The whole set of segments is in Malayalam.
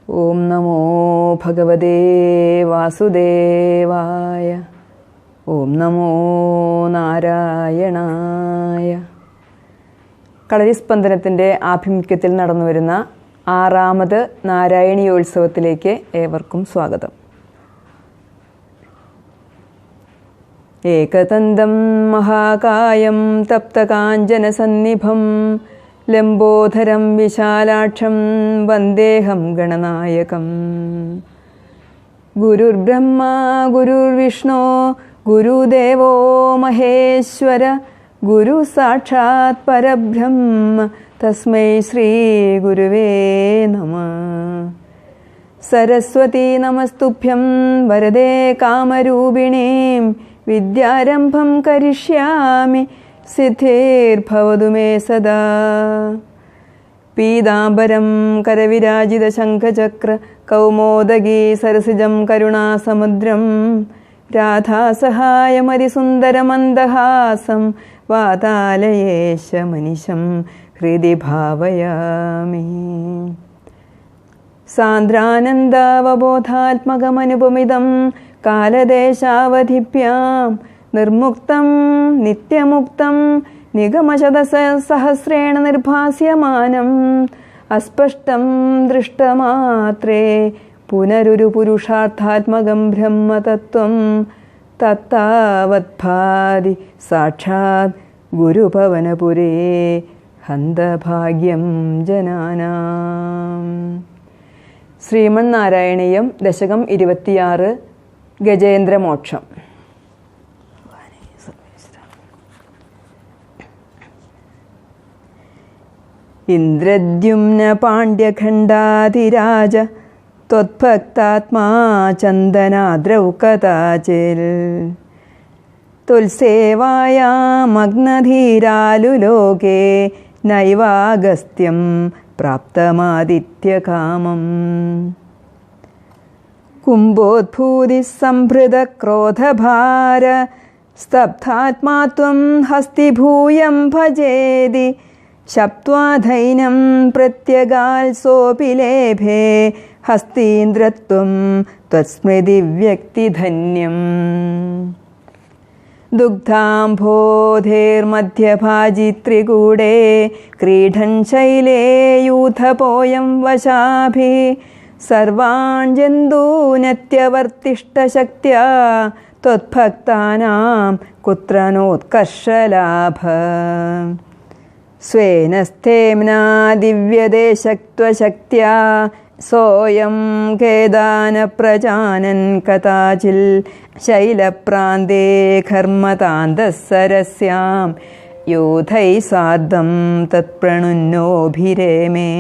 ഓം നമോ ഭഗവതേ വാസുദേവായ. ഓം നമോ നാരായണായ. കളരിസ്പന്ദനത്തിൻ്റെ ആഭിമുഖ്യത്തിൽ നടന്നുവരുന്ന 6ാമത് നാരായണീയോത്സവത്തിലേക്ക് ഏവർക്കും സ്വാഗതം. ഏകതന്തം മഹാകായം തപ്തകാഞ്ചനസന്നിഭം ലംബോധരം വിശാലാക്ഷം വന്ദേഹം ഗണനായകം. ഗുരുർബ്രഹ്മ ഗുരുർവിഷ്ണു ഗുരുദേവോ മഹേശ്വര ഗുരു സാക്ഷാത് പരബ്രഹ്മ തസ്മൈ ശ്രീ ഗുരുവേ നമഃ. സരസ്വതി നമസ്തുഭ്യം വരദേ കാമരൂപിണീം വിദ്യാരംഭം കരിഷ്യാമി സിദ്ധിർഭവതു മേ സദാ. പീതാംബരം കരവിരാജിത ശംഖചക്ര കൗമോദഗീ സരസിജം കരുണാസമുദ്രം രാധാസഹായമതിസുന്ദരമന്ദഹാസം വാതാലയേശമനിശം ഹൃദി ഭാവയാമി. സാന്ദ്രാനന്ദാവബോധാത്മകമനുപമിതം കാലദേശാവധിഭ്യാം നിർമുക്തം നിത്യമുക്തം നിഗമശതസഹസ്രേണ നിർഭാസ്യമാനം അസ്പഷ്ടം ദൃഷ്ടമാത്രേ പുനരുരു പുരുഷാർത്ഥാത്മകം ബ്രഹ്മതത്വം തത്താവദ്ഭാതി സാക്ഷാത് ഗുരുഭവനപുരേ ഹന്തഭാഗ്യം ജനാനാം. ശ്രീമന്നാരായണീയം ദശകം 26 ഗജേന്ദ്രമോക്ഷം. ഇന്ദ്രദ്യുമ്ന പാണ്ഡ്യഖണ്ഡാധിരാജ ത്വത്ഭക്താത്മാ ചന്ദനാദ്രൗകതാചിൽ തുൽസേവായാമഗ്നധീരാലുലോകേ നൈവാഗസ്ത്യം പ്രാപ്തമാദിത്യകാമം. കുംഭോദ്ഭൂതി സംഭൃത ക്രോധഭാര സ്തബ്ധാത്മാ ത്വം ഹസ്തിഭൂയം ഭജേതി ശപ്ത്വാധൈനം പ്രത്യഗാൽസോപി ലേഭേ ഹസ്തീന്ദ്രത്വം ത്വത്സ്മൃതിവ്യക്തിധന്യം. ദുഗ്ധാംഭോധേർമധ്യഭാജിത്രികൂടേ ക്രീഡൻ ശൈലേ യൂഥപോയം വശാഭി സർവാൻ ജന്തൂനത്യവർത്തിഷ്ടശക്ത്യാ ത്വത്ഭക്താനാം കുത്ര നോത്കർഷലാഭ. സ്വേന സ്ഥേമ്നാ ദിവ്യദേശക്ത്വശക്ത്യാ സോയം ഖേദാന പ്രജാനൻ കഥാചിൽ ശൈലപ്രാന്തേ ഘർമ്മതാന്തസ്സരസ്യാം യൂഥൈ സാർദ്ധം തത്പ്രണുന്നോഭിരേമേ.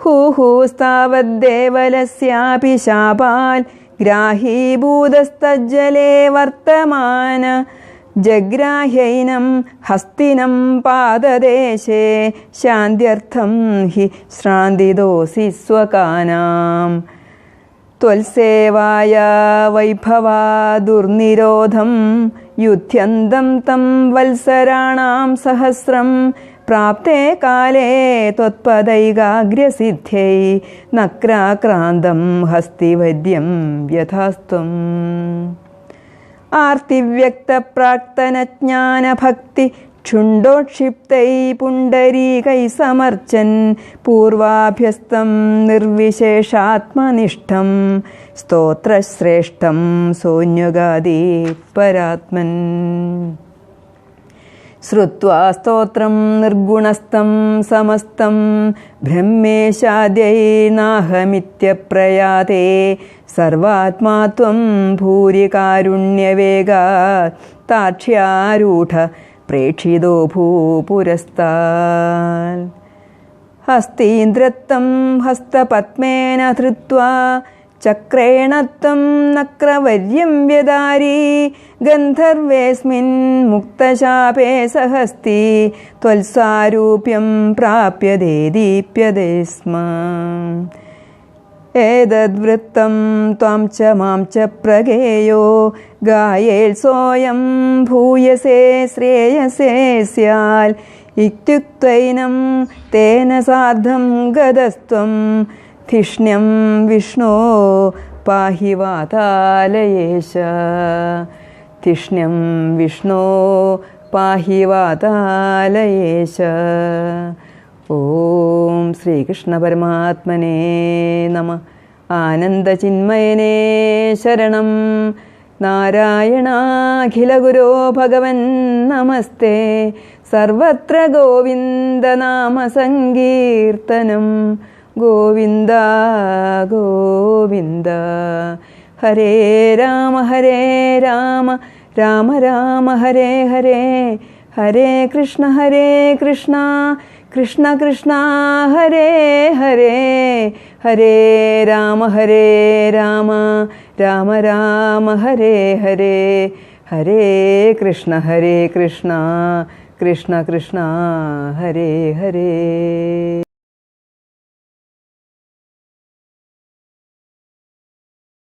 ഹൂഹൂസ്താവദ്ദേവലസ്യാപി ശാപാൽ ഗ്രാഹീഭൂതസ്തജ്ജലേ വർത്തമാന ജഗ്രാഹ്യൈനം ഹസ്തിനം പാദദേശേ ശാന്ത്യർത്ഥം ഹി ശ്രാന്തിദോസി സ്വകാനാം. ത്വൽസേവായ വൈഭവാ ദുർനിരോധം യുദ്ധ്യന്തം തം വത്സരാണാം സഹസ്രം പ്രാപ്തേ കാലേ ത്വത്പദൈകാഗ്രസിദ്ധ്യൈ നക്രാക്രാന്തം ഹസ്തിവദ്യം യഥാസ്ത്വം. ആർത്തിവ്യക്തപ്രാക്തനജ്ഞാനഭക്തി ക്ഷുണ്ടോക്ഷിപ്തൈ പുണ്ടരീകൈ സമർച്ചൻ പൂർവാഭ്യസ്തം നിർവിശേഷാത്മനിഷ്ഠം സ്തോത്രശ്രേഷ്ഠം സോന്യുഗാദി പരാത്മൻ. ശ്രുത്വാ സ്തോത്രം നിർഗുണസ്ഥം സമസ്തം ബ്രഹ്മേശാദ്യൈ നാഹമിത്യപ്രയാതേ സർവാത്മാ ത്വം ഭൂരി കാരുണ്യവേഗാത് താക്ഷ്യാരൂഢ പ്രേക്ഷിതോ ഭൂപുരസ്താൽ. ഹസ്തീന്ദ്രത്വം ഹസ്തപത്മേന ധൃത്വാ ചക്രേണ ത്വം നക്രവര്യം വ്യദാരി ഗന്ധർവേസ്മിൻ മുക്തശാപേ സഹസ്തി ത്വൽസാരൂപ്യം പ്രാപ്യതേ ദീപ്യതേ സ്മ. ഏതദ്വൃത്തം ത്വാം ച മാം ച പ്രഗേയോ ഗായേത്സോയം ഭൂയസേ ശ്രേയസേ സ്യാൽ ഇത്യുക്തൈനം തേന സാർദ്ധം ഗതസ്ത്വം ധിഷ്ണ്യം വിഷ്ണോ പാഹി വാതാലയേശ. ധിഷ്ണ്യം വിഷ്ണോ പാഹി വാതാലയേശ. ഓം ശ്രീകൃഷ്ണ പരമാത്മനേ നമഃ. ആനന്ദചിന്മയനേ ശരണം. നാരായണാഖിലഗുരോ ഭഗവൻ നമസ്തേ. സർവത്ര ഗോവിന്ദനാമസങ്കീർത്തനം. ഗോവിന്ദ ഗോവിന്ദ. ഹരേ രാമ രാമ രാമ ഹരേ ഹരേ. ഹരേ കൃഷ്ണ കൃഷ്ണ കൃഷ്ണ ഹരേ ഹരേ. ഹരേ രാമ രാമ രാമ ഹരേ ഹരേ. ഹരേ കൃഷ്ണ കൃഷ്ണ കൃഷ്ണ ഹരേ ഹരേ.